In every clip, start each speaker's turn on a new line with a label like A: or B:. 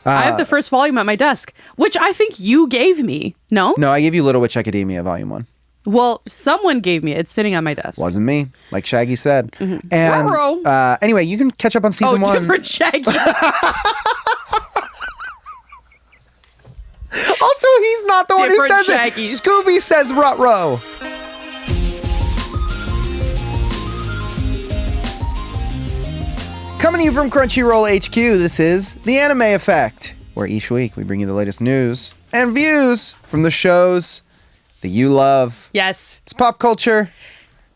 A: I have the first volume at my desk, which I think you gave me. No?
B: No, I gave you Little Witch Academia, Volume 1.
A: Well, someone gave me it. It's sitting on my desk.
B: Wasn't me, like Shaggy said.
A: Mm-hmm.
B: And anyway, you can catch up on season 1.
A: Different Shaggy.
B: Also, he's not the one who says
A: Shaggies.
B: it. Scooby says Ruh-roh. Coming to you from Crunchyroll HQ, this is The Anime Effect, where each week we bring you the latest news and views from the shows that you love.
A: Yes.
B: It's pop culture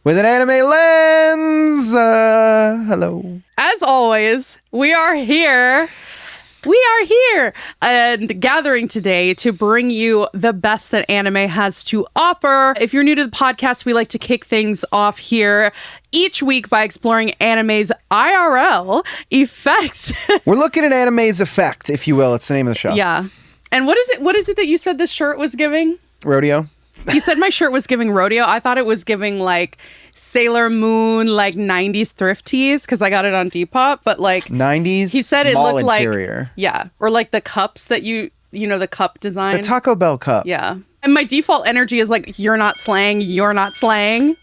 B: with an anime lens. Hello.
A: As always, we are here and gathering today to bring you the best that anime has to offer. If you're new to the podcast, we like to kick things off here each week by exploring anime's IRL effects.
B: We're looking at anime's effect, if you will. It's the name of the show.
A: Yeah. And what is it that you said this shirt was giving?
B: Rodeo.
A: You said my shirt was giving rodeo. I thought it was giving like Sailor Moon, like 90s thrift tees, because I got it on Depop, but like
B: 90s
A: he said it
B: mall
A: looked
B: interior.
A: Like, yeah, or like the cups that you know, the cup design.
B: The Taco Bell cup.
A: Yeah. And my default energy is like, you're not slaying.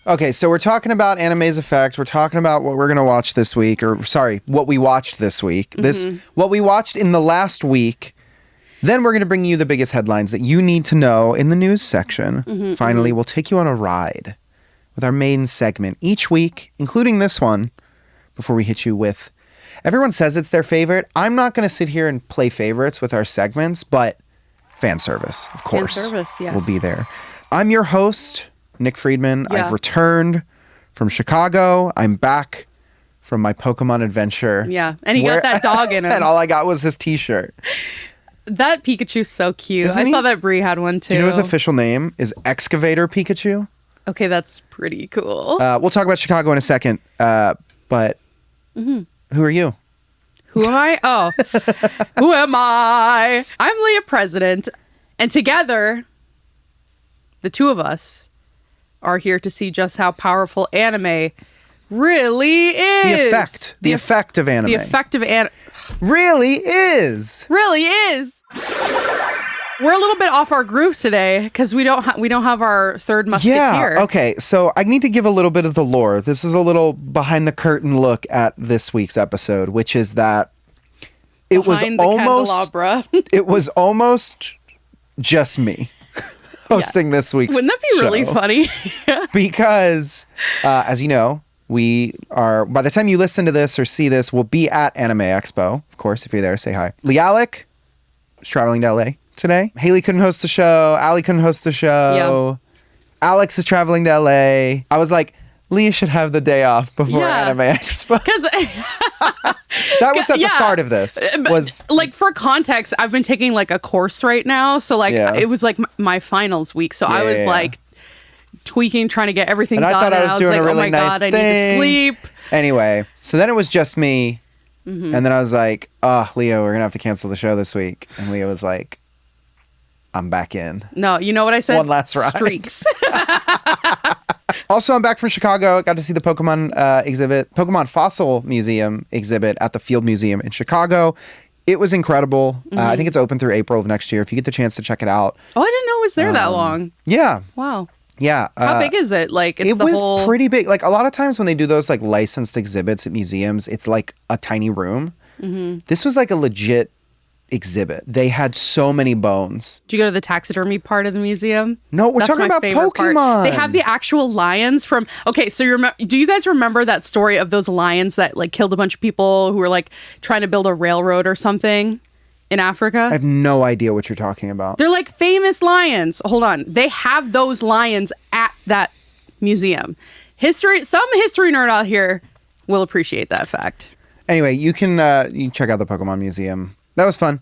B: Okay, so we're talking about anime's effect. We're talking about what we're going to watch this week, or sorry, what we watched this week. What we watched in the last week. Then we're going to bring you the biggest headlines that you need to know in the news section. Finally, we'll take you on a ride with our main segment each week, including this one, before we hit you with... Everyone says it's their favorite. I'm not going to sit here and play favorites with our segments, but fan service, of course.
A: Fan service, yes.
B: Will be there. I'm your host, Nick Friedman.
A: Yeah.
B: I've returned from Chicago. I'm back from my Pokemon adventure.
A: Yeah, and he got that dog in him.
B: And all I got was this t-shirt.
A: That Pikachu's so cute.
B: Isn't
A: I
B: he?
A: saw that Bree had one too.
B: Do you know his official name is Excavator Pikachu?
A: Okay, that's pretty cool.
B: We'll talk about Chicago in a second, but who are you?
A: Who am I? Oh, who am I? I'm Leah President, and together, the two of us are here to see just how powerful anime really is.
B: The effect of anime.
A: The effect of anime.
B: Really is.
A: We're a little bit off our groove today because we don't have our third musketeer.
B: Yeah. Okay. So I need to give a little bit of the lore. This is a little behind the curtain look at this week's episode, which is that it was almost just me hosting this week's
A: Wouldn't that be really funny?
B: Because, as you know, we are, by the time you listen to this or see this, we'll be at Anime Expo. Of course, if you're there, say hi. LeAlec is traveling to LA today. Haley couldn't host the show. Allie couldn't host the show. Yeah. Alex is traveling to LA. I was like, Leah should have the day off before Anime Expo.
A: Because
B: that was at the start of this. Was
A: like, for context, I've been taking like a course right now. So like it was like my finals week. So I was like tweaking, trying to get everything done.
B: I thought I was doing
A: like,
B: a really
A: oh my
B: nice
A: God,
B: thing.
A: I need to sleep.
B: Anyway, so then it was just me. And then I was like, oh, Leo, we're going to have to cancel the show this week. And Leo was like, I'm back in.
A: No, you know what I said?
B: One last ride.
A: Streaks.
B: Also, I'm back from Chicago. Got to see the Pokemon exhibit, Pokemon Fossil Museum exhibit at the Field Museum in Chicago. It was incredible. I think it's open through April of next year. If you get the chance to check it out.
A: Oh, I didn't know it was there that long.
B: Yeah.
A: Wow.
B: Yeah.
A: How big is it? Like,
B: it was pretty big. Like, a lot of times when they do those like licensed exhibits at museums, it's like a tiny room. This was like a legit exhibit. They had so many bones.
A: Did you go to the taxidermy part of the museum?
B: No, we're talking about Pokemon.
A: Part. They have the actual lions from... Okay, so do you guys remember that story of those lions that like killed a bunch of people who were like trying to build a railroad or something in Africa?
B: I have no idea what you're talking about.
A: They're like famous lions. Hold on. They have those lions at that museum. Some history nerd out here will appreciate that fact.
B: Anyway, you can check out the Pokemon Museum. That was fun.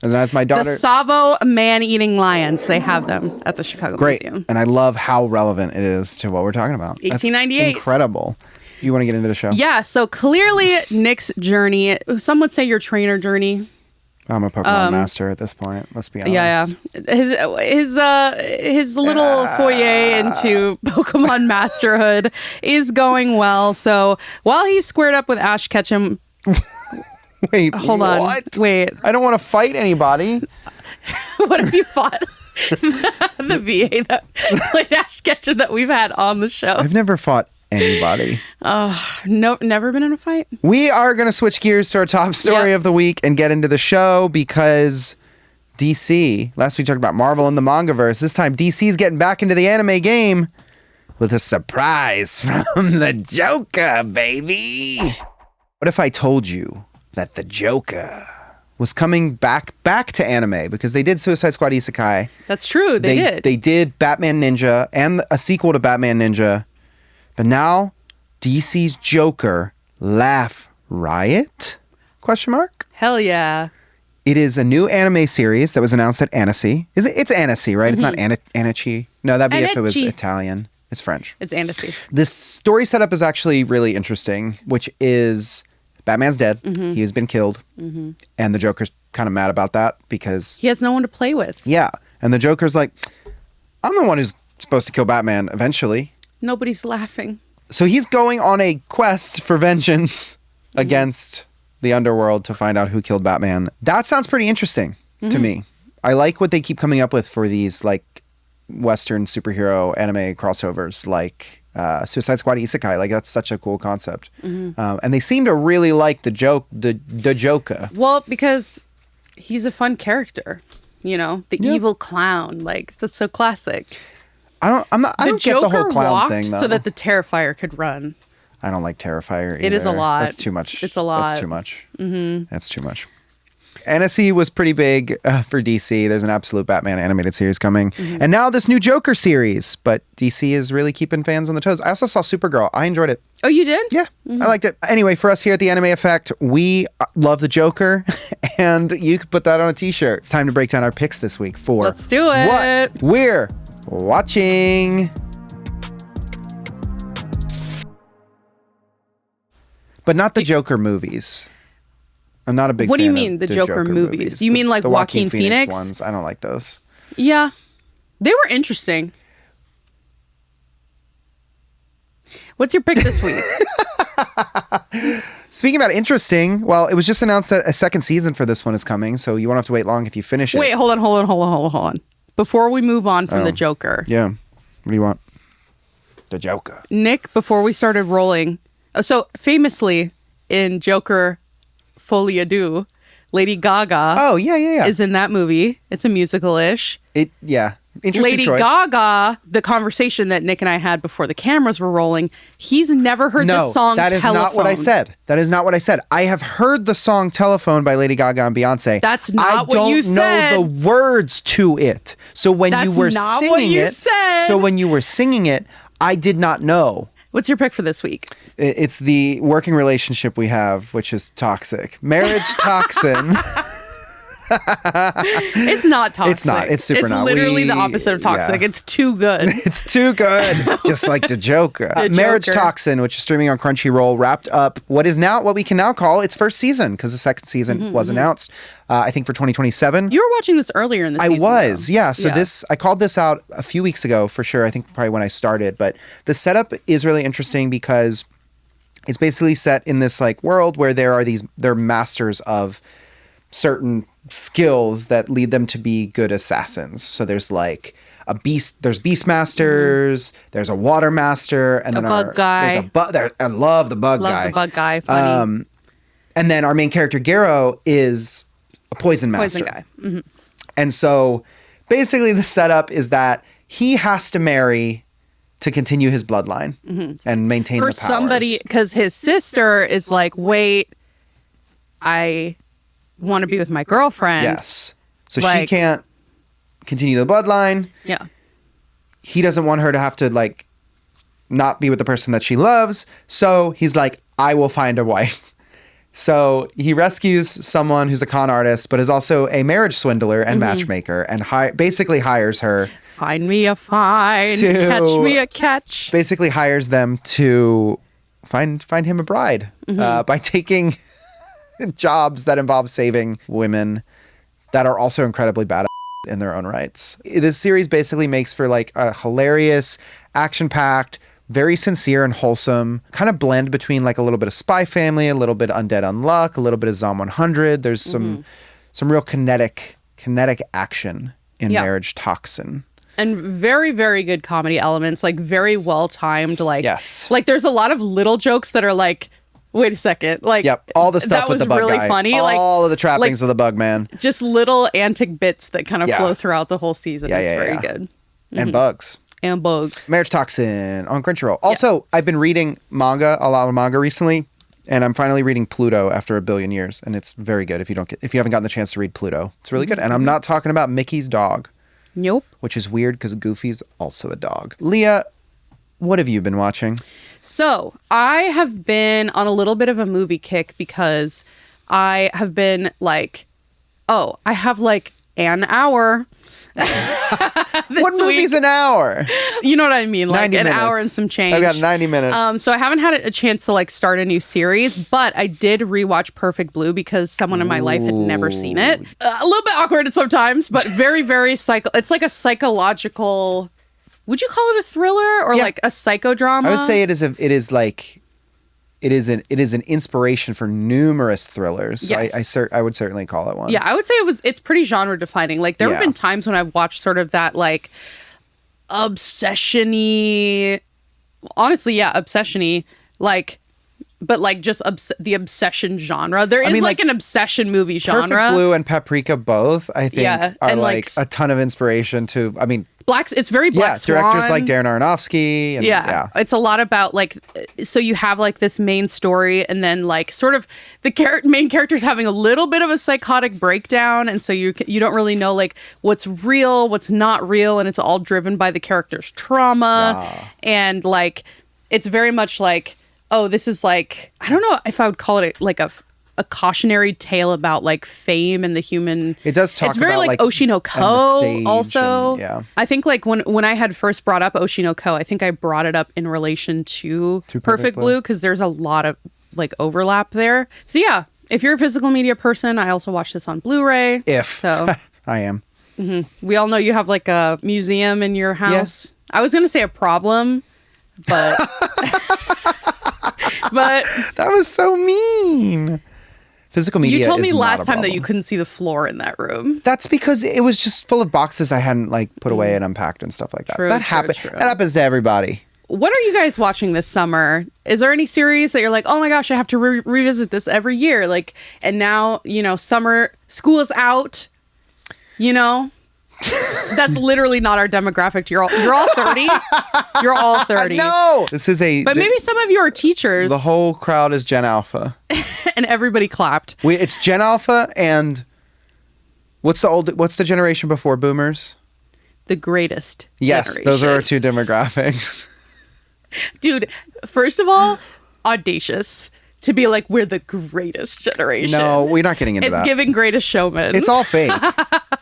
B: And as my daughter...
A: The Savo man-eating lions. They have them at the Chicago Museum.
B: And I love how relevant it is to what we're talking about.
A: 1898.
B: That's incredible. Do you want to get into the show?
A: Yeah, so clearly Nick's journey, some would say your trainer journey.
B: I'm a Pokemon master at this point. Let's be honest.
A: Yeah. His little foyer into Pokemon masterhood is going well. So while he's squared up with Ash Ketchum...
B: Wait,
A: Hold on.
B: what?
A: Wait.
B: I don't want to fight anybody.
A: What if you fought the VA, that played Ash Ketchum that we've had on the show?
B: I've never fought anybody.
A: No, never been in a fight.
B: We are going to switch gears to our top story of the week and get into the show because DC, last week we talked about Marvel and the Mangaverse. This time DC's getting back into the anime game with a surprise from the Joker, baby. What if I told you that the Joker was coming back to anime because they did Suicide Squad Isekai.
A: That's true. They did.
B: They did Batman Ninja and a sequel to Batman Ninja. But now DC's Joker, Laugh Riot? Question mark?
A: Hell yeah.
B: It is a new anime series that was announced at Annecy. It's Annecy, right? It's not Annecy. No, that'd be if it was Italian. It's French.
A: It's Annecy.
B: This story setup is actually really interesting, which is Batman's dead. He has been killed. And the Joker's kind of mad about that because
A: he has no one to play with.
B: Yeah. And the Joker's like, I'm the one who's supposed to kill Batman eventually.
A: Nobody's laughing.
B: So he's going on a quest for vengeance against the underworld to find out who killed Batman. That sounds pretty interesting to me. I like what they keep coming up with for these like Western superhero anime crossovers, like Suicide Squad Isekai. Like that's such a cool concept. And they seem to really like the Joker.
A: Well, because he's a fun character, you know, the evil clown. Like that's so classic.
B: I don't get the whole clown thing though.
A: So that the Terrifier could run.
B: I don't like Terrifier either.
A: It is a lot.
B: That's too much.
A: It's a lot.
B: That's too much. That's too much. Annecy was pretty big for DC. There's an absolute Batman animated series coming. And now this new Joker series. But DC is really keeping fans on the toes. I also saw Supergirl. I enjoyed it.
A: Oh, you did?
B: Yeah, I liked it. Anyway, for us here at the Anime Effect, we love the Joker. And you could put that on a t-shirt. It's time to break down our picks this week for
A: Let's do it.
B: What we're watching. But not the Joker movies. I'm not a big fan.
A: What do you mean,
B: of
A: the Joker movies? You mean like
B: the
A: Joaquin Phoenix
B: ones? I don't like those.
A: Yeah. They were interesting. What's your pick this week?
B: Speaking about interesting, well, it was just announced that a second season for this one is coming, so you won't have to wait long if you finish it.
A: Wait, hold on. Before we move on from the Joker.
B: Yeah. What do you want? The Joker.
A: Nick, before we started rolling, so famously in Joker Folie à Deux, Lady Gaga is in that movie. It's a musical-ish.
B: Interesting
A: Lady
B: choice.
A: Gaga, the conversation that Nick and I had before the cameras were rolling, he's never heard the song
B: that is
A: Telephone.
B: not what I said. That is not what I said. I have heard the song Telephone by Lady Gaga and Beyonce.
A: That's not what you said.
B: I don't know the words to it. So when you were singing it, I did not know.
A: What's your pick for this week?
B: It's the working relationship we have, which is toxic. Marriage toxin.
A: It's not toxic.
B: It's not. It's super not.
A: It's literally the opposite of toxic. Yeah. It's too good.
B: It's too good. Just like the Joker. Marriage Toxin, which is streaming on Crunchyroll, wrapped up what we can now call its first season, because the second season was announced, I think, for 2027.
A: You were watching this earlier in the season.
B: I was, yeah. So I called this out a few weeks ago for sure. I think probably when I started. But the setup is really interesting because it's basically set in this like world where they're masters of certain skills that lead them to be good assassins. So there's like there's beast masters, there's a water master, and then
A: bug guy.
B: I love the bug guy.
A: Love the bug guy. Funny.
B: And then our main character Garo is a poison master.
A: Poison guy.
B: And so basically the setup is that he has to marry to continue his bloodline and maintain the powers. For somebody,
A: because his sister is like, wait, I want to be with my girlfriend.
B: Yes. So she can't continue the bloodline.
A: Yeah.
B: He doesn't want her to have to like not be with the person that she loves. So he's like, I will find a wife. So he rescues someone who's a con artist, but is also a marriage swindler and matchmaker, and basically hires her.
A: Find me a find, catch me a catch.
B: Basically hires them to find him a bride by taking jobs that involve saving women that are also incredibly bad in their own rights. This series basically makes for like a hilarious, action-packed, very sincere and wholesome, kind of blend between like a little bit of Spy Family, a little bit Undead Unluck, a little bit of Zom 100. There's some real kinetic action in Marriage Toxin.
A: And very, very good comedy elements, like very well timed. Like,
B: yes.
A: Like there's a lot of little jokes that are like, wait a second. Like,
B: all the stuff with the bug
A: really
B: guy.
A: Funny.
B: All of the trappings of the bug man.
A: Just little antic bits that kind of flow throughout the whole season. It's very good.
B: And bugs.
A: And bugs.
B: Marriage Toxin on Crunchyroll. Also, I've been reading a lot of manga recently, and I'm finally reading Pluto after a billion years, and it's very good. If you haven't gotten the chance to read Pluto, it's really good. And I'm not talking about Mickey's dog.
A: Nope.
B: Which is weird because Goofy's also a dog. Leah, what have you been watching?
A: So I have been on a little bit of a movie kick because I have been like, I have like an hour.
B: What movie's an hour?
A: You know what I mean? Like
B: 90
A: an
B: minutes.
A: hour and some change.
B: I've got 90 minutes.
A: So I haven't had a chance to like start a new series, but I did rewatch Perfect Blue because someone in my life had never seen it. A little bit awkward sometimes, but very, very it's like a psychological. Would you call it a thriller or like a psychodrama?
B: I would say it is an inspiration for numerous thrillers. So
A: Yes.
B: I would certainly call it one.
A: Yeah, I would say it's pretty genre defining. Like there have been times when I've watched sort of that like obsession-y, honestly, obsession-y, like, but like just the obsession genre. There is like an obsession movie genre.
B: Perfect Blue and Paprika both, I think, are like a ton of inspiration to, I mean,
A: it's very Black Swan.
B: Directors like Darren Aronofsky. And,
A: it's a lot about like, so you have like this main story and then like sort of the main character's having a little bit of a psychotic breakdown. And so you don't really know like what's real, what's not real. And it's all driven by the character's trauma. Yeah. And like, it's very much like, this is like, I don't know if I would call it like a cautionary tale about like fame and the human.
B: It does talk about
A: it's very like Oshinoko also.
B: And,
A: I think like when I had first brought up Oshinoko, I think I brought it up in relation to Perfect Blue because there's a lot of like overlap there. So yeah, if you're a physical media person, I also watch this on Blu-ray.
B: So I am.
A: Mm-hmm. We all know you have like a museum in your house. Yeah. I was gonna say a problem, but but
B: that was so mean. Physical media.
A: You told me last time
B: problem.
A: that you couldn't see the floor in that room.
B: That's because it was just full of boxes I hadn't like put away and unpacked and stuff like that. That happens to everybody.
A: What are you guys watching this summer? Is there any series that you're like, oh my gosh, I have to revisit this every year? Like, and now, summer, school is out, That's literally not our demographic. You're all 30. You're all 30.
B: No.
A: But maybe some of you are teachers.
B: The whole crowd is Gen Alpha.
A: And everybody clapped.
B: It's Gen Alpha and what's the generation before Boomers?
A: The greatest
B: generation. Those are our two demographics.
A: Dude, first of all, audacious to be like, we're the greatest generation.
B: No, we're not getting into that.
A: It's giving Greatest Showman.
B: It's all fake.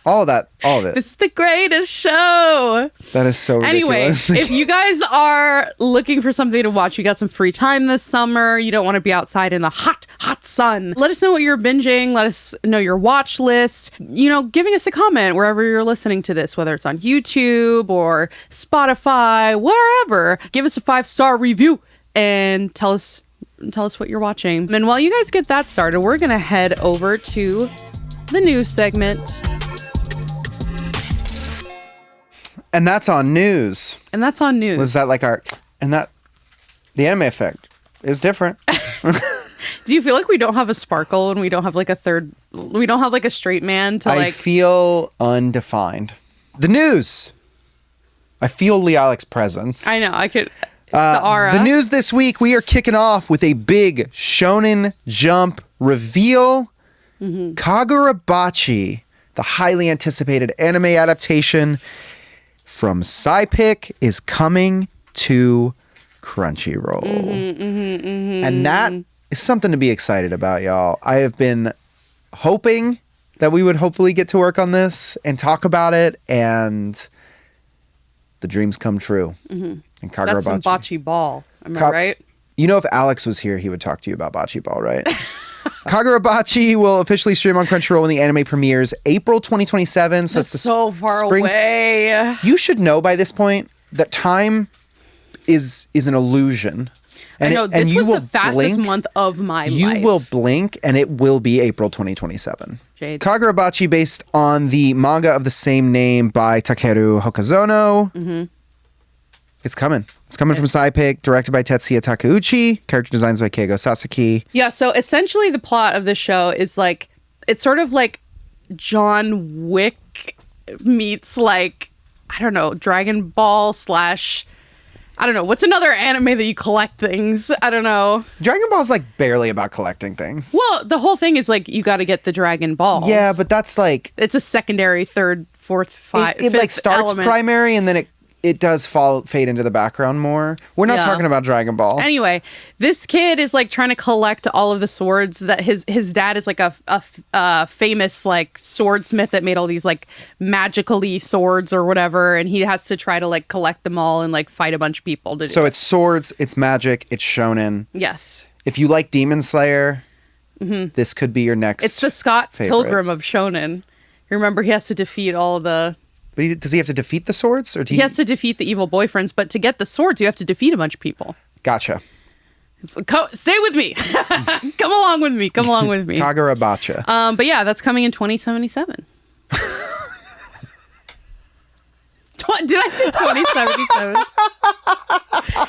B: All of it.
A: This is the greatest show.
B: That is so ridiculous.
A: Anyway, if you guys are looking for something to watch, you got some free time this summer, you don't want to be outside in the hot sun, let us know what you're binging. Let us know your watch list. Giving us a comment wherever you're listening to this, whether it's on YouTube or Spotify, wherever. Give us a 5-star review and tell us what you're watching. And while you guys get that started, we're going to head over to the news segment.
B: And that's on news. Was that like the anime effect is different.
A: Do you feel like we don't have a sparkle and we don't have like we don't have like a straight man to
B: I feel undefined. The news. I feel LeAlec's presence.
A: I know, I could, the aura.
B: The news this week, we are kicking off with a big Shonen Jump reveal. Mm-hmm. Kagurabachi, the highly anticipated anime adaptation from Cypic, is coming to Crunchyroll. And that is something to be excited about, y'all. I have been hoping that we would hopefully get to work on this and talk about it, and the dreams come true. Mm-hmm. And Kagurabachi.
A: That's some bocce ball. Am I right?
B: If Alex was here, he would talk to you about bocce ball, right? Kagurabachi will officially stream on Crunchyroll when the anime premieres April 2027. So
A: that's so far away.
B: You should know by this point that time is an illusion.
A: I know, this
B: you
A: was
B: will
A: the fastest month of my life.
B: You will blink, and it will be April 2027.
A: Shades.
B: Kagurabachi, based on the manga of the same name by Takeru Hokazono. Mm-hmm. It's coming. It's coming from Sci-Pick, directed by Tetsuya Takeuchi, character designs by Keigo Sasaki.
A: Yeah, so essentially the plot of the show is like, it's sort of like John Wick meets like, I don't know, Dragon Ball / I don't know. What's another anime that you collect things? I don't know.
B: Dragon Ball's like barely about collecting things.
A: Well, the whole thing is like you got to get the Dragon Balls.
B: Yeah, but that's like...
A: It's a secondary, third, fourth,
B: It like starts
A: element.
B: primary and then it does fade into the background more. We're not talking about Dragon Ball.
A: Anyway, this kid is like trying to collect all of the swords that his dad is like a famous like swordsmith that made all these like magically swords or whatever, and he has to try to like collect them all and like fight a bunch of people to do
B: So it's swords, it's magic, it's shonen.
A: Yes.
B: If you like Demon Slayer, this could be your next
A: It's the Scott
B: favorite.
A: Pilgrim of shonen. Remember, he has to defeat all the...
B: But does he have to defeat the swords? Or
A: he has to defeat the evil boyfriends, but to get the swords, you have to defeat a bunch of people.
B: Gotcha.
A: Stay with me. Come along with me.
B: Kagurabacha.
A: But yeah, that's coming in 2077. Did I say 2077?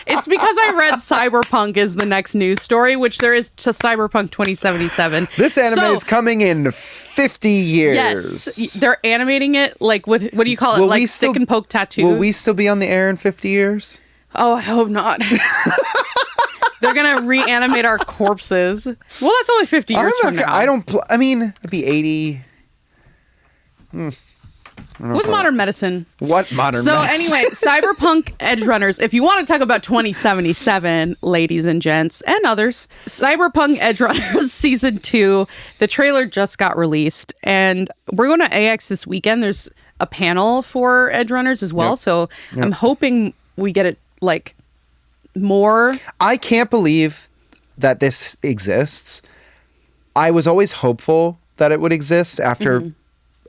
A: It's because I read Cyberpunk is the next news story, which there is to Cyberpunk 2077.
B: This anime is coming in 50 years.
A: Yes. They're animating it like with, what do you call it? Like stick and poke tattoos.
B: Will we still be on the air in 50 years?
A: Oh, I hope not. They're going to reanimate our corpses. Well, that's only 50 years from now.
B: I mean, it'd be 80.
A: With modern medicine.
B: What modern
A: medicine?
B: So
A: anyway, Cyberpunk Edgerunners. If you want to talk about 2077, ladies and gents, and others, Cyberpunk Edgerunners Season 2, the trailer just got released. And we're going to AX this weekend. There's a panel for Edgerunners as well. Yep. So I'm hoping we get it, like, more.
B: I can't believe that this exists. I was always hopeful that it would exist after...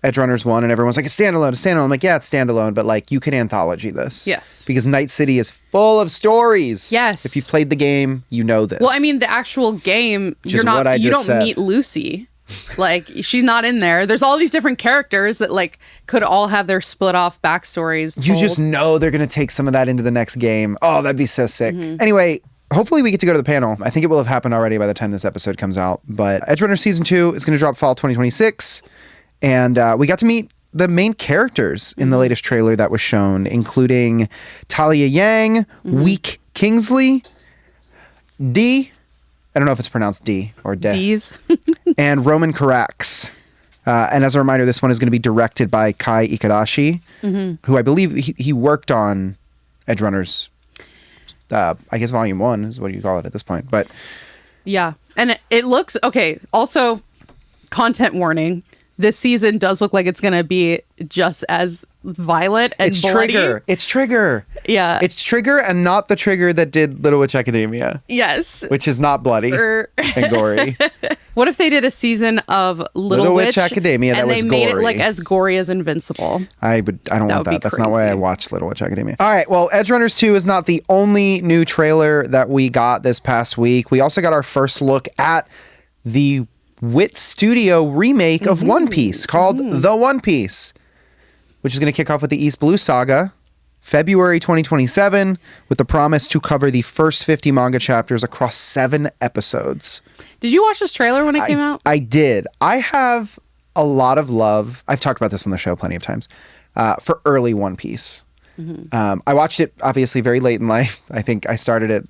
B: Edgerunners 1 and everyone's like, it's standalone. I'm like, yeah, it's standalone, but like you can anthology this.
A: Yes.
B: Because Night City is full of stories.
A: Yes.
B: If you've played the game, you know this.
A: Well, I mean, the actual game, you don't meet Lucy. Like, she's not in there. There's all these different characters that like could all have their split off backstories told.
B: You just know they're going to take some of that into the next game. Oh, that'd be so sick. Anyway, hopefully we get to go to the panel. I think it will have happened already by the time this episode comes out. But Edgerunners Season 2 is going to drop fall 2026. And we got to meet the main characters in the latest trailer that was shown, including Talia Yang, Week Kingsley, D, I don't know if it's pronounced D or De,
A: D's,
B: and Roman Carax. And as a reminder, this one is going to be directed by Kai Ikadashi, who I believe he worked on Edgerunners, I guess Volume 1 is what you call it at this point. But
A: yeah, and it looks, okay, also, content warning, this season does look like it's going to be just as violent and bloody.
B: It's Trigger.
A: Yeah.
B: It's Trigger and not the Trigger that did Little Witch Academia.
A: Yes.
B: Which is not bloody and gory.
A: What if they did a season of Little Witch Academia that was gory? And they made it like as gory as Invincible.
B: I don't want that. That's not why I watched Little Witch Academia. All right. Well, Edgerunners 2 is not the only new trailer that we got this past week. We also got our first look at the Wit Studio remake of One Piece called The One Piece, which is going to kick off with the East Blue Saga, February 2027, with the promise to cover the first 50 manga chapters across 7 episodes.
A: Did you watch this trailer when it came out?
B: I did. I have a lot of love. I've talked about this on the show plenty of times, for early One Piece. I watched it obviously very late in life. I think I started it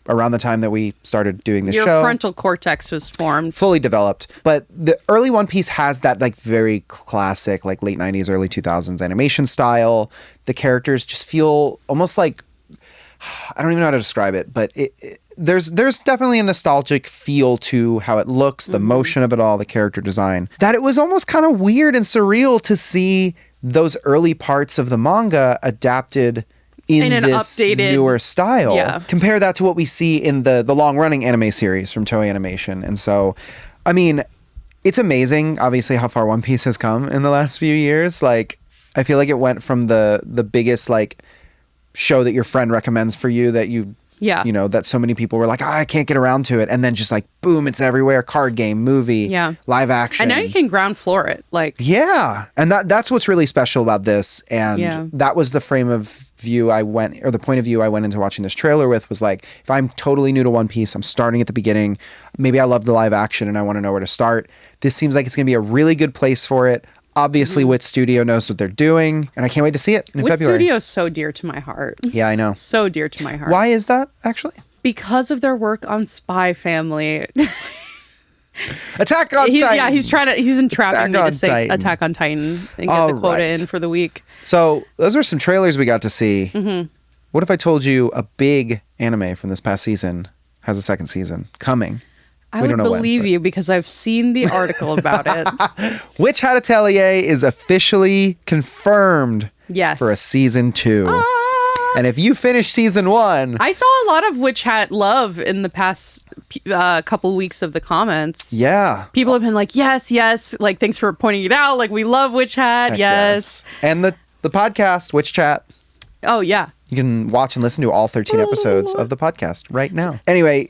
B: around the time that we started doing the show.
A: Your frontal cortex was formed.
B: Fully developed. But the early One Piece has that like very classic, like late 90s, early 2000s animation style. The characters just feel almost like, I don't even know how to describe it, but there's definitely a nostalgic feel to how it looks, the motion of it all, the character design. That it was almost kind of weird and surreal to see those early parts of the manga adapted in this updated, newer style. Yeah. Compare that to what we see in the long-running anime series from Toei Animation. And so, I mean, it's amazing, obviously, how far One Piece has come in the last few years. Like, I feel like it went from the biggest, like, show that your friend recommends for you that you that so many people were like, I can't get around to it. And then just like, boom, it's everywhere. Card game, movie, live action.
A: And now you can ground floor it. Like,
B: yeah. And that's what's really special about this. And that was the frame of view the point of view I went into watching this trailer with, was like, if I'm totally new to One Piece, I'm starting at the beginning. Maybe I love the live action and I want to know where to start. This seems like it's going to be a really good place for it. Obviously, Wit Studio knows what they're doing, and I can't wait to see it in February.
A: Wit Studio is so dear to my heart.
B: Yeah, I know.
A: So dear to my heart.
B: Why is that, actually?
A: Because of their work on Spy Family.
B: Attack on Titan.
A: Yeah, he's entrapping me to say Attack on Titan and get the quota in for the week.
B: So those were some trailers we got to see. What if I told you a big anime from this past season has a second season coming?
A: I would believe you because I've seen the article about it.
B: Witch Hat Atelier is officially confirmed for a season 2. And if you finish season 1...
A: I saw a lot of Witch Hat love in the past couple weeks of the comments.
B: Yeah.
A: People have been like, yes. Like, thanks for pointing it out. Like, we love Witch Hat.
B: Heck
A: yes.
B: And the podcast, Witch Chat.
A: Oh, yeah.
B: You can watch and listen to all 13 episodes of the podcast right now. Anyway,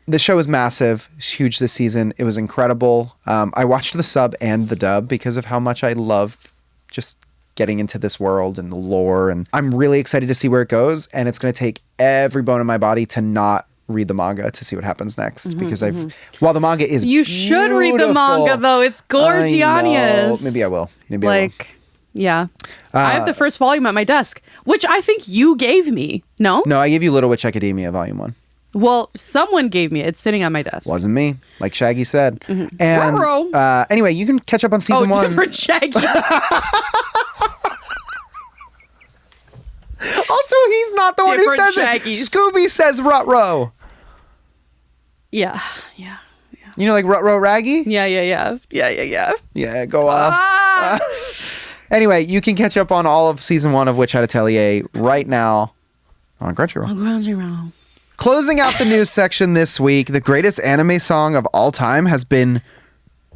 B: the show was massive. It was huge this season. It was incredible. I watched the sub and the dub because of how much I love just getting into this world and the lore. And I'm really excited to see where it goes. And it's going to take every bone in my body to not read the manga to see what happens next. Because while the manga is
A: You should read the manga, though. It's gorgeous.
B: Maybe I will. Maybe I will.
A: Yeah. I have the first volume at my desk, which I think you gave me. No?
B: No, I gave you Little Witch Academia Volume 1.
A: Well, someone gave me it. It's sitting on my desk.
B: Wasn't me, like Shaggy said. And anyway, you can catch up on season 1.
A: Different Shaggy.
B: Also, he's not the one who says
A: Shaggies.
B: it. Scooby says Rut-Row.
A: Yeah.
B: You know, like Rut-Row Raggy?
A: Yeah.
B: Yeah, go off. Anyway, you can catch up on all of season 1 of Witch Hat Atelier right now on Crunchyroll. Closing out the news section this week, the greatest anime song of all time has been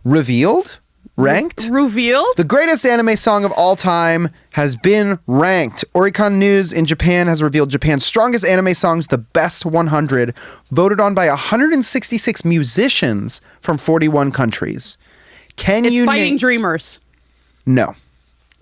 B: revealed? Ranked?
A: Revealed?
B: The greatest anime song of all time has been ranked. Oricon News in Japan has revealed Japan's strongest anime songs, the best 100, voted on by 166 musicians from 41 countries.
A: It's Fighting Dreamers.
B: No.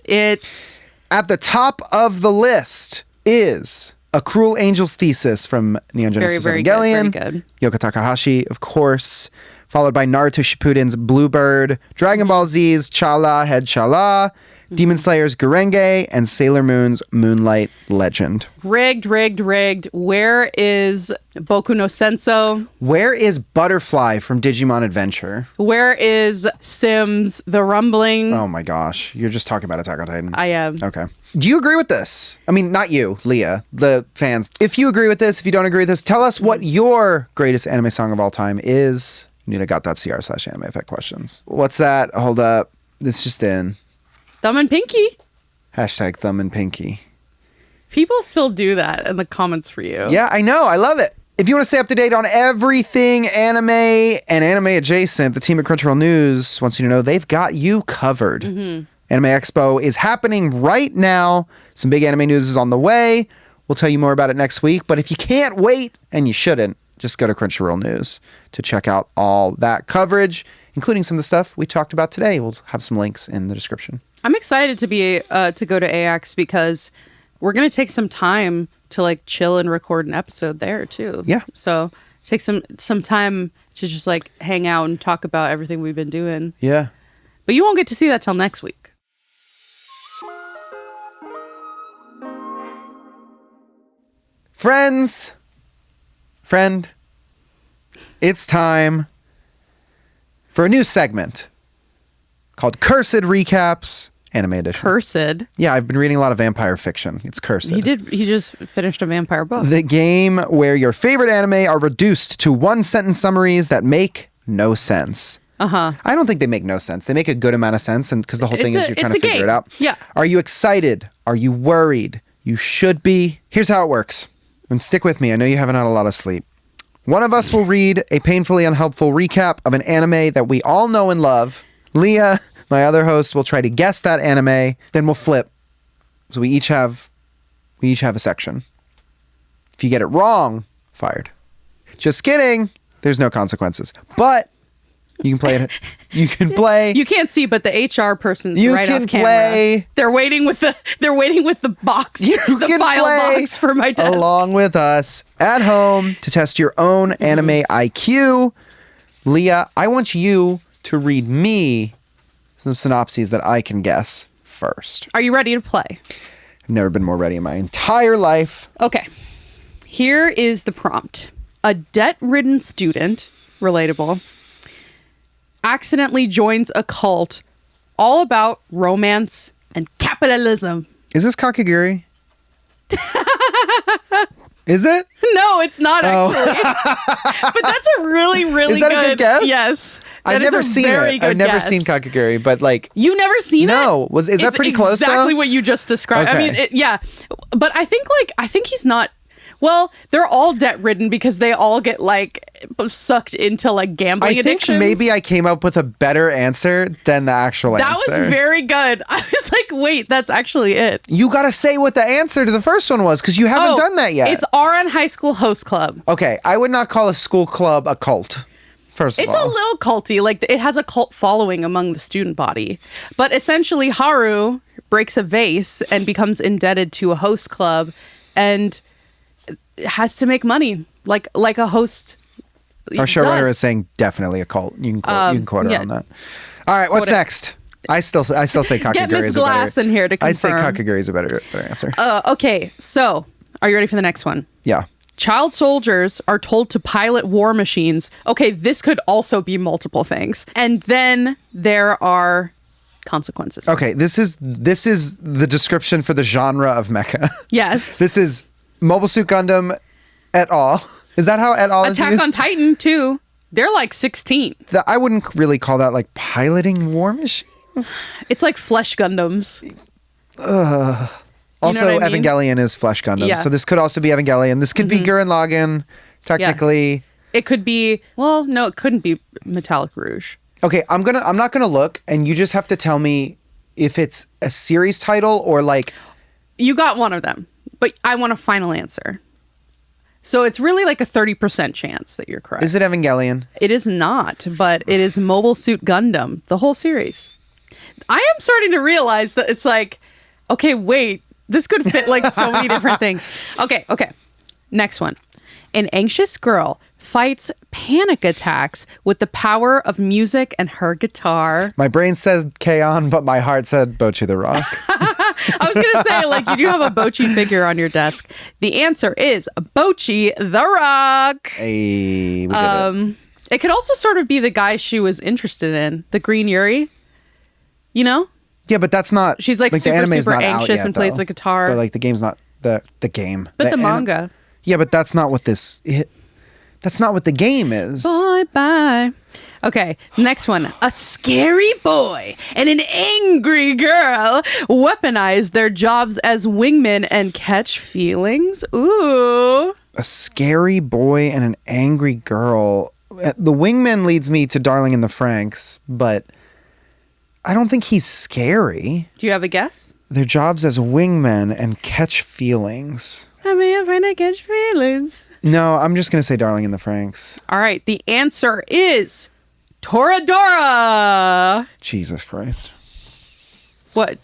A: It's...
B: At the top of the list is... A Cruel Angel's Thesis from Neon Genesis Evangelion.
A: Very good.
B: Yoko Takahashi, of course. Followed by Naruto Shippuden's Bluebird, Dragon Ball Z's Chala Head Chala, Demon Slayer's Gurenge, and Sailor Moon's Moonlight Legend.
A: Rigged. Where is Boku no Senso?
B: Where is Butterfly from Digimon Adventure?
A: Where is Sims The Rumbling?
B: Oh my gosh. You're just talking about Attack on Titan.
A: I am.
B: Okay. Do you agree with this? I mean, not you, Leah, the fans. If you agree with this, if you don't agree with this, tell us what your greatest anime song of all time is. Nina.cr/anime effect questions. What's that? Hold up. This just in.
A: Thumb and Pinky.
B: Hashtag Thumb and Pinky.
A: People still do that in the comments for you.
B: Yeah, I know. I love it. If you want to stay up to date on everything anime and anime adjacent, the team at Crunchyroll News wants you to know they've got you covered. Anime Expo is happening right now. Some big anime news is on the way. We'll tell you more about it next week. But if you can't wait, and you shouldn't, just go to Crunchyroll News to check out all that coverage, including some of the stuff we talked about today. We'll have some links in the description.
A: I'm excited to be to go to AX because we're going to take some time to like chill and record an episode there too.
B: Yeah.
A: So take some time to just like hang out and talk about everything we've been doing.
B: Yeah.
A: But you won't get to see that till next week.
B: Friend, it's time for a new segment called Cursed Recaps Anime Edition.
A: Cursed?
B: Yeah, I've been reading a lot of vampire fiction. It's cursed.
A: He just finished a vampire book.
B: The game where your favorite anime are reduced to one-sentence summaries that make no sense.
A: Uh-huh.
B: I don't think they make no sense. They make a good amount of sense, and because the whole thing is you're trying to figure it out.
A: Yeah.
B: Are you excited? Are you worried? You should be. Here's how it works. And stick with me. I know you haven't had a lot of sleep. One of us will read a painfully unhelpful recap of an anime that we all know and love. Leah, my other host, will try to guess that anime. Then we'll flip. So we each We each have a section. If you get it wrong, fired. Just kidding. There's no consequences. But you can play it. You can play.
A: You can't see, but the HR person's
B: You
A: right
B: can
A: off camera.
B: play.
A: They're waiting with the box.
B: You
A: the
B: can
A: file
B: play
A: box for my desk.
B: along with us at home to test your own anime IQ. Leah, I want you to read me some synopses that I can guess first.
A: Are you ready to play?
B: I've never been more ready in my entire life.
A: Okay. Here is the prompt. A debt-ridden student, relatable, accidentally joins a cult all about romance and capitalism.
B: Is this Kakegurui? Is it?
A: No, it's not actually. But that's a really, really
B: Is that a good guess?
A: Yes.
B: I've never seen it. I've never seen Kakegurui, but like...
A: You never seen it?
B: No. Is that pretty close though?
A: Exactly what you just described.
B: Okay.
A: I mean, yeah. But I think he's not... Well, they're all debt-ridden because they all get like sucked into like gambling addictions.
B: I think maybe I came up with a better answer than the actual answer.
A: That was very good. I was like, wait, that's actually it.
B: You gotta say what the answer to the first one was because you haven't done that yet.
A: It's RN High School Host Club.
B: Okay, I would not call a school club a cult. First of all,
A: It's a little culty. Like it has a cult following among the student body. But essentially, Haru breaks a vase and becomes indebted to a host club, and has to make money like a host.
B: Our showrunner is saying definitely a cult. You can quote her on that. All right, what's next? I still say Kakegurui
A: Get Miss
B: is a
A: Glass
B: better.
A: in here to confirm.
B: I say Kakegurui is a better answer.
A: Okay, so are you ready for the next one?
B: Yeah.
A: Child soldiers are told to pilot war machines. Okay, this could also be multiple things. And then there are consequences.
B: Okay, this is the description for the genre of mecha.
A: Yes.
B: This is Mobile Suit Gundam et al. Is that how et al is
A: Attack
B: used?
A: on Titan too. They're like 16.
B: I wouldn't really call that like piloting war machines.
A: It's like Flesh Gundams.
B: Also,
A: what I mean?
B: Evangelion is Flesh Gundam,
A: Yeah.
B: so this could also be Evangelion. This could be Gurren Lagann, technically.
A: Yes. It could be. Well, no, it couldn't be Metallic Rouge.
B: Okay, I'm not gonna look, and you just have to tell me if it's a series title or like.
A: You got one of them, but I want a final answer. So it's really like a 30% chance that you're correct.
B: Is it Evangelion?
A: It is not, but it is Mobile Suit Gundam, the whole series. I am starting to realize that it's like, okay, wait, this could fit like so many different things. Okay. Next one. An anxious girl fights panic attacks with the power of music and her guitar.
B: My brain says K-On, but my heart said Bocchi the Rock.
A: I was going to say, like, you do have a Bocchi figure on your desk. The answer is Bocchi the Rock.
B: Hey, we did it.
A: It could also sort of be the guy she was interested in, the Green Yuri. You know?
B: Yeah, but that's not.
A: She's like
B: the
A: super,
B: anime is
A: super
B: not out
A: anxious
B: yet,
A: and plays
B: though.
A: the guitar.
B: But like the game's not the game.
A: But the manga.
B: Yeah, but that's not what this. That's not what the game is.
A: Bye. Okay, next one. A scary boy and an angry girl weaponize their jobs as wingmen and catch feelings. Ooh.
B: A scary boy and an angry girl. The wingman leads me to Darling in the Franxx, but I don't think he's scary.
A: Do you have a guess?
B: Their jobs as wingmen and catch feelings.
A: I'm afraid to catch feelings.
B: No, I'm just going to say Darling in the Franxx.
A: All right, the answer is Toradora.
B: Jesus Christ.
A: What?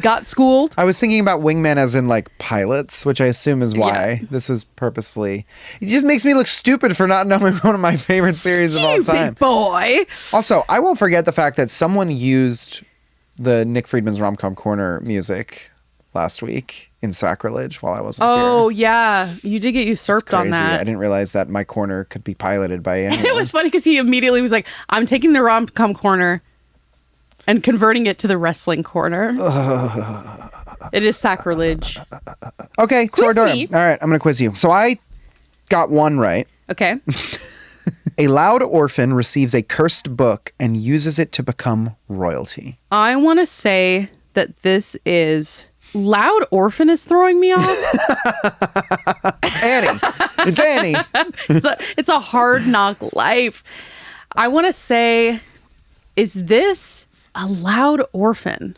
A: Got schooled?
B: I was thinking about wingmen as in like pilots, which I assume is why this was purposefully. It just makes me look stupid for not knowing one of my favorite series of all time.
A: Boy.
B: Also, I won't forget the fact that someone used the Nick Friedman's Rom-Com Corner music last week in Sacrilege while I wasn't here.
A: Oh, yeah. You did get usurped
B: Crazy.
A: on that.
B: I didn't realize that my corner could be piloted by anyone.
A: And it was funny because he immediately was like, I'm taking the rom-com corner and converting it to the wrestling corner. It is sacrilege.
B: Okay,
A: Quiz
B: Toradora.
A: me.
B: All right, I'm going to quiz you. So I got one right.
A: Okay.
B: A loud orphan receives a cursed book and uses it to become royalty.
A: I want to say that this is... Loud Orphan is throwing me off.
B: Annie. It's Annie.
A: It's a hard knock life. I want to say, is this a Loud Orphan?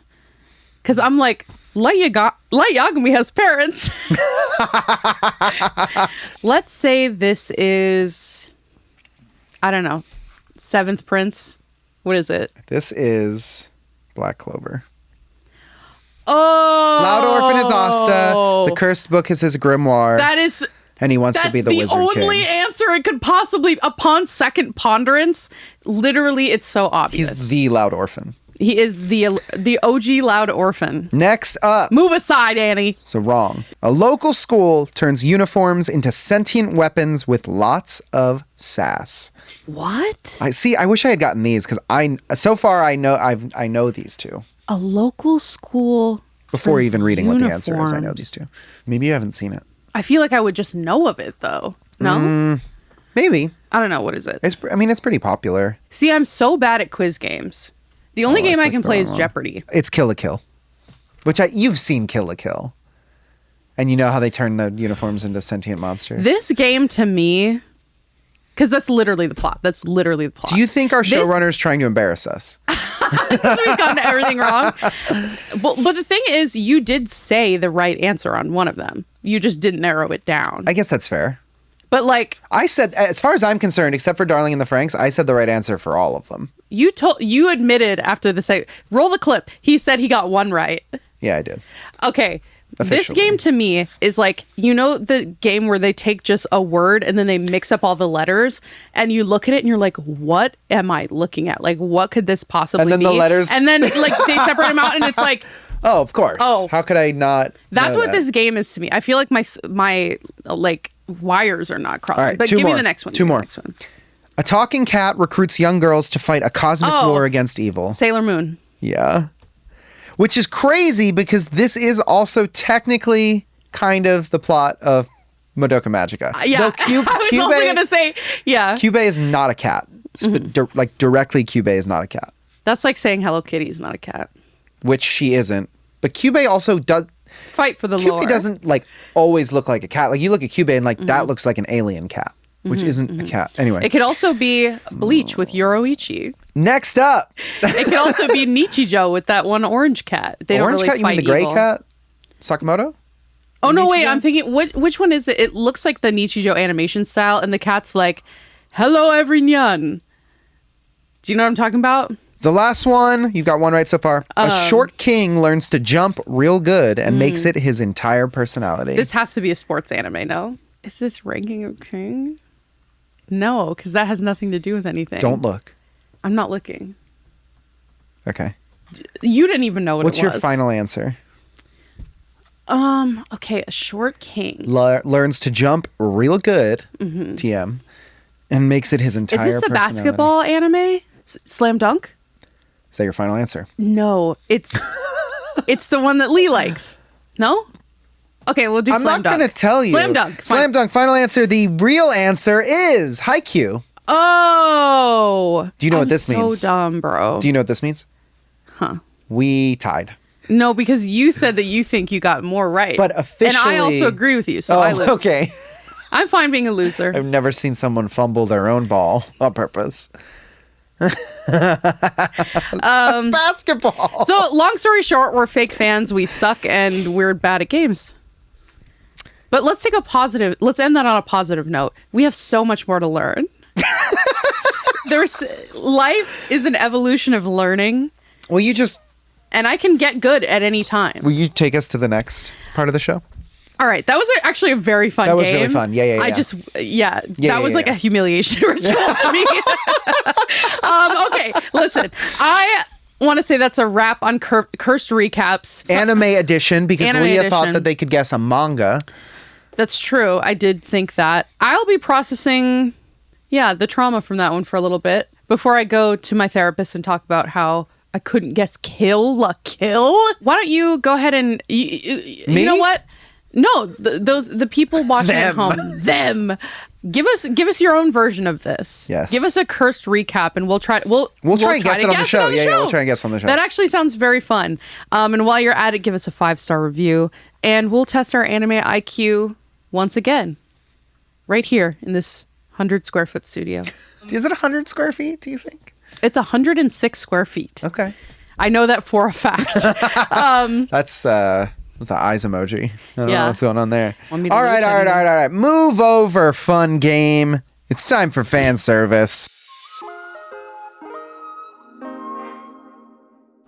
A: Because I'm like, Light Yagami has parents. Let's say this is, I don't know, Seventh Prince. What is it?
B: This is Black Clover.
A: Oh.
B: Loud Orphan is Asta. The cursed book is his grimoire.
A: That is...
B: And he wants to be the Wizard King.
A: That's the only answer it could possibly... Upon second ponderance, literally, it's so obvious.
B: He's the Loud Orphan.
A: He is the OG Loud Orphan.
B: Next up.
A: Move aside, Annie.
B: So wrong. A local school turns uniforms into sentient weapons with lots of sass.
A: What?
B: I wish I had gotten these because so far I know these two.
A: A local school.
B: Before even reading
A: uniforms.
B: what the answer is, I know these two. Maybe you haven't seen it.
A: I feel like I would just know of it though. No?
B: Maybe.
A: I don't know. What is it?
B: It's pretty popular.
A: See, I'm so bad at quiz games. The only game I can play is Jeopardy.
B: It's Kill la Kill, which you've seen Kill la Kill, and you know how they turn the uniforms into sentient monsters.
A: This game to me, because that's literally the plot.
B: Do you think our showrunner is trying to embarrass us?
A: Because we've gotten everything wrong. But the thing is, you did say the right answer on one of them. You just didn't narrow it down.
B: I guess that's fair.
A: But like
B: I said, as far as I'm concerned, except for Darling in the Franxx, I said the right answer for all of them.
A: You admitted after the say roll the clip. He said he got one right.
B: Yeah, I did.
A: Okay.
B: Officially.
A: This game to me is like, you know, the game where they take just a word and then they mix up all the letters and you look at it and you're like, what am I looking at? Like, what could this possibly be?
B: And then the letters.
A: And then like they separate them out and it's like,
B: oh, of course.
A: Oh,
B: how could I not?
A: That's what this game is to me. I feel like my like wires are not crossing.
B: All right,
A: but give me the next one.
B: Two more. A talking cat recruits young girls to fight a cosmic war against evil.
A: Sailor Moon.
B: Yeah. Which is crazy because this is also technically kind of the plot of Madoka Magica.
A: Yeah.
B: Though
A: I was also going to say, yeah.
B: Kyubey is not a cat. Like directly Kyubey is not a cat.
A: That's like saying Hello Kitty is not a cat.
B: Which she isn't. But Kyubey also does...
A: Fight for the lore.
B: Kyubey doesn't like always look like a cat. Like you look at Kyubey and like that looks like an alien cat. Which isn't a cat. Anyway.
A: It could also be Bleach with Yoruichi.
B: Next up.
A: It could also be Nichijou with that one orange cat. They
B: orange
A: don't really
B: cat? You mean the gray cat? Sakamoto?
A: Oh, no,
B: Nichijou?
A: wait. I'm thinking, which one is it? It looks like the Nichijou animation style, and the cat's like, hello, everyone. Do you know what I'm talking about?
B: The last one, you got one right so far. A short king learns to jump real good and makes it his entire personality.
A: This has to be a sports anime, no? Is this Ranking of King? No, because that has nothing to do with anything.
B: Don't look.
A: I'm not looking.
B: Okay.
A: You didn't even know what
B: What's
A: it was.
B: your final answer?
A: Okay, a short king.
B: Learns to jump real good, TM, and makes it his entire
A: personality. Is this the
B: personality.
A: basketball anime? Slam Dunk?
B: Is that your final answer?
A: No, it's the one that Lee likes. No? Okay, we'll do
B: I'm
A: Slam Dunk.
B: not going to tell you.
A: Slam Dunk.
B: Slam Dunk. Final answer. The real answer is Haikyuu.
A: Oh.
B: Do you know what this means?
A: So dumb, bro.
B: Do you know what this means?
A: Huh.
B: We tied.
A: No, because you said that you think you got more right.
B: But officially...
A: And I also agree with you, so I lose.
B: Okay.
A: I'm fine being a loser.
B: I've never seen someone fumble their own ball on purpose. That's basketball.
A: So, long story short, we're fake fans. We suck and we're bad at games. But let's end that on a positive note. We have so much more to learn. Life is an evolution of learning.
B: Will
A: I can get good at any time.
B: Will you take us to the next part of the show?
A: All right. That was actually a very fun game.
B: That was really fun. Yeah.
A: That was like a humiliation ritual to me. Okay, listen. I want to say that's a wrap on Cursed Recaps.
B: Anime edition, because Leah thought that they could guess a manga.
A: That's true. I did think that. I'll be processing, the trauma from that one for a little bit before I go to my therapist and talk about how I couldn't guess Kill la Kill. Why don't you go ahead and... You know what? No, the people watching at home, them. Give us your own version of this.
B: Yes.
A: Give us a cursed recap, and we'll try
B: and guess it on the show. Yeah, we'll try and guess on the show.
A: That actually sounds very fun. And while you're at it, give us a 5-star review, and we'll test our anime IQ once again, right here in this 100 square foot studio.
B: Is it 100 square feet? Do you think
A: it's 106 square feet?
B: Okay.
A: I know that for a fact.
B: That's an eyes emoji. I don't know what's going on there.
A: Want me to
B: All right. Move over, fun game. It's time for fan service.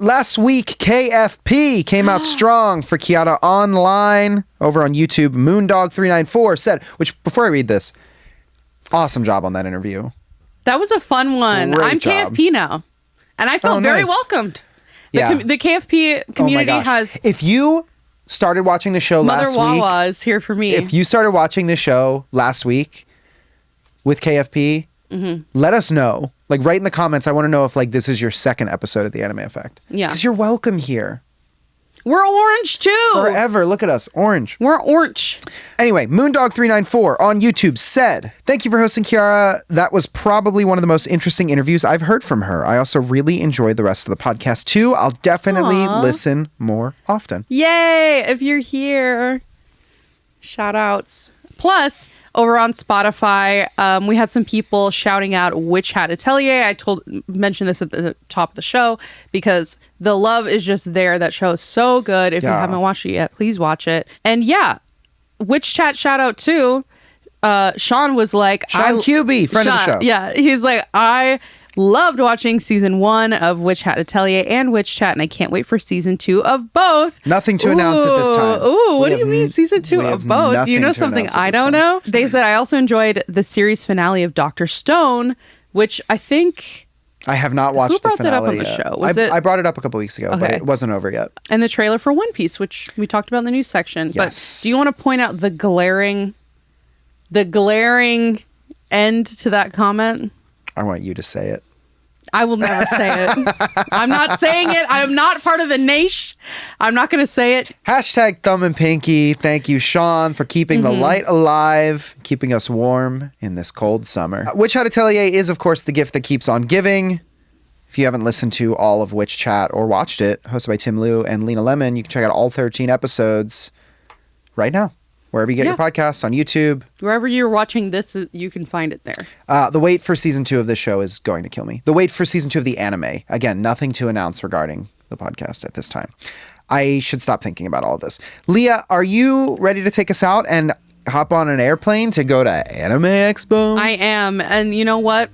B: Last week, KFP came out strong for Kiata Online over on YouTube. Moondog394 said, which before I read this, awesome job on that interview.
A: That was a fun one.
B: Great
A: I'm
B: job.
A: KFP now, and I felt very
B: nice.
A: welcomed. The,
B: Yeah.
A: the KFP community has.
B: If you started watching the show
A: Mother
B: last
A: Wawa
B: week,
A: is here for me.
B: if you started watching the show last week with KFP, let us know. Like, write in the comments. I want to know if like this is your second episode of the Anime Effect.
A: Yeah.
B: Because you're welcome here.
A: We're orange too.
B: Forever. Look at us. Orange.
A: We're orange.
B: Anyway, Moondog394 on YouTube said, "Thank you for hosting, Kiara. That was probably one of the most interesting interviews I've heard from her. I also really enjoyed the rest of the podcast too. I'll definitely listen more often."
A: Yay! If you're here, shout outs. Plus, over on Spotify, we had some people shouting out Witch Hat Atelier. I mentioned this at the top of the show because the love is just there. That show is so good. If you haven't watched it yet, please watch it. And yeah, Witch Chat shout out too. Sean was like,
B: Sean QB, friend of the show.
A: Yeah, he's like, I loved watching season 1 of Witch Hat Atelier and Witch Chat, and I can't wait for season 2 of both.
B: Nothing to announce at this time.
A: Ooh, what do you mean season 2 of both? Do you know something I don't know? They said, I also enjoyed the series finale of Dr. Stone, which I think...
B: I have not watched the finale.
A: Who brought that up on the show? Was it?
B: I brought it up a couple weeks ago, but it wasn't over yet.
A: And the trailer for One Piece, which we talked about in the news section.
B: Yes.
A: But do you want to point out the glaring end to that comment?
B: I want you to say it.
A: I will never say it. I'm not saying it. I am not part of the niche. I'm not going to say it.
B: Hashtag thumb and pinky. Thank you, Sean, for keeping the light alive, keeping us warm in this cold summer. Witch Hat Atelier is, of course, the gift that keeps on giving. If you haven't listened to all of Witch Chat or watched it, hosted by Tim Liu and Lena Lemon, you can check out all 13 episodes right now. Wherever you get your podcasts, on YouTube.
A: Wherever you're watching this, you can find it there.
B: The wait for season 2 of this show is going to kill me. The wait for season 2 of the anime. Again, nothing to announce regarding the podcast at this time. I should stop thinking about all of this. Leah, are you ready to take us out and hop on an airplane to go to Anime Expo?
A: I am. And you know what?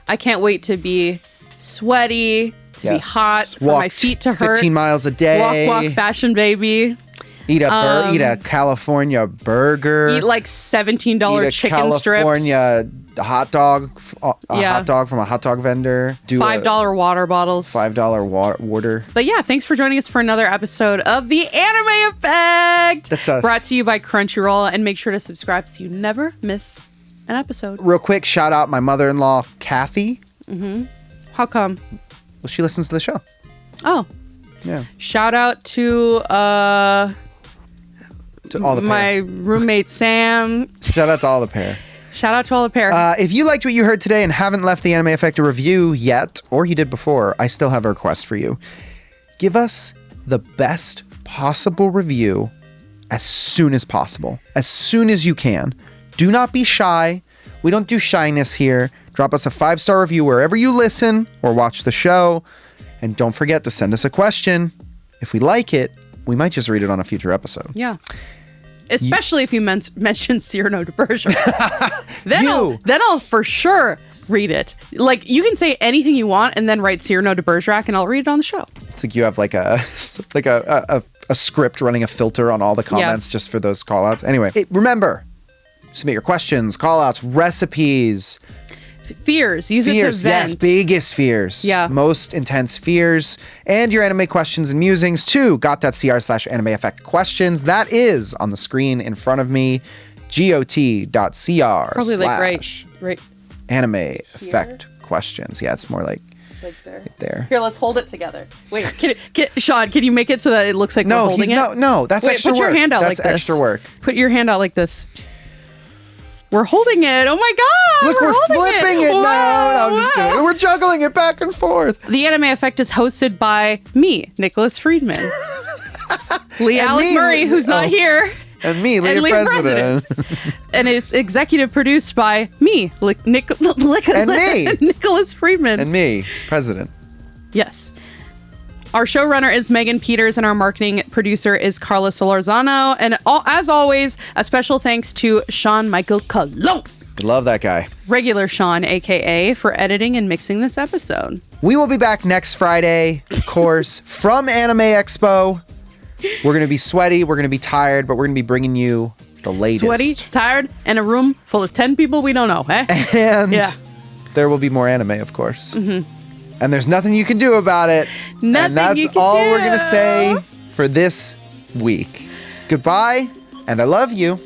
A: I can't wait to be sweaty, to be hot, for my feet to hurt.
B: 15 miles a day.
A: Walk, fashion baby.
B: Eat a California burger.
A: Eat like $17 chicken strips.
B: California hot dog. Hot dog from a hot dog vendor. Do
A: $5 water bottles.
B: $5 water.
A: But yeah, thanks for joining us for another episode of The Anime Effect.
B: That's us.
A: Brought to you by Crunchyroll. And make sure to subscribe so you never miss an episode.
B: Real quick, shout out my mother-in-law, Kathy.
A: How come?
B: Well, she listens to the show.
A: Oh.
B: Yeah.
A: Shout out to
B: all the
A: my roommate Sam.
B: Shout out to all the pair.
A: Shout out to all the pair.
B: If you liked what you heard today and haven't left the Anime Effect a review yet, or you did before, I still have a request for you. Give us the best possible review as soon as possible. As soon as you can. Do not be shy. We don't do shyness here. Drop us a 5-star review wherever you listen or watch the show. And don't forget to send us a question. If we like it, we might just read it on a future episode.
A: Yeah. Especially if you mention Cyrano de Bergerac. then I'll for sure read it. Like, you can say anything you want and then write Cyrano de Bergerac and I'll read it on the show.
B: It's like you have like a script running a filter on all the comments just for those call outs. Anyway, remember, submit your questions, call outs, recipes.
A: Fears. Use it to vent.
B: Yes, biggest fears.
A: Yeah.
B: Most intense fears. And your anime questions and musings to got.cr/anime effect questions. That is on the screen in front of me. got.cr/
A: Probably like right.
B: Anime effect questions. Yeah, it's more like
A: there.
B: Right there.
A: Here, let's hold it together. Wait, Sean, can you make it so that it looks like we're holding it?
B: No, that's extra work.
A: Put your hand out like this.
B: That's extra work.
A: Put your hand out like this. We're holding it. Oh my God.
B: Look, we're flipping it now. No, I'm just kidding. We're juggling it back and forth.
A: The Anime Effect is hosted by me, Nicholas Friedman. LeAlec Murray, who's not here.
B: And me, Leah President.
A: And it's executive produced by me, Nicholas Friedman.
B: And me, President.
A: Yes. Our showrunner is Megan Peters, and our marketing producer is Carla Solorzano. And as always, a special thanks to Sean Michael Colon.
B: Love that guy.
A: Regular Sean, a.k.a., for editing and mixing this episode.
B: We will be back next Friday, of course, from Anime Expo. We're going to be sweaty, we're going to be tired, but we're going to be bringing you the latest.
A: Sweaty, tired, and a room full of 10 people we don't know, eh?
B: And there will be more anime, of course. Mm-hmm. And there's nothing you can do about it.
A: Nothing
B: and that's
A: you can
B: all
A: do.
B: we're going to say for this week. Goodbye, and I love you.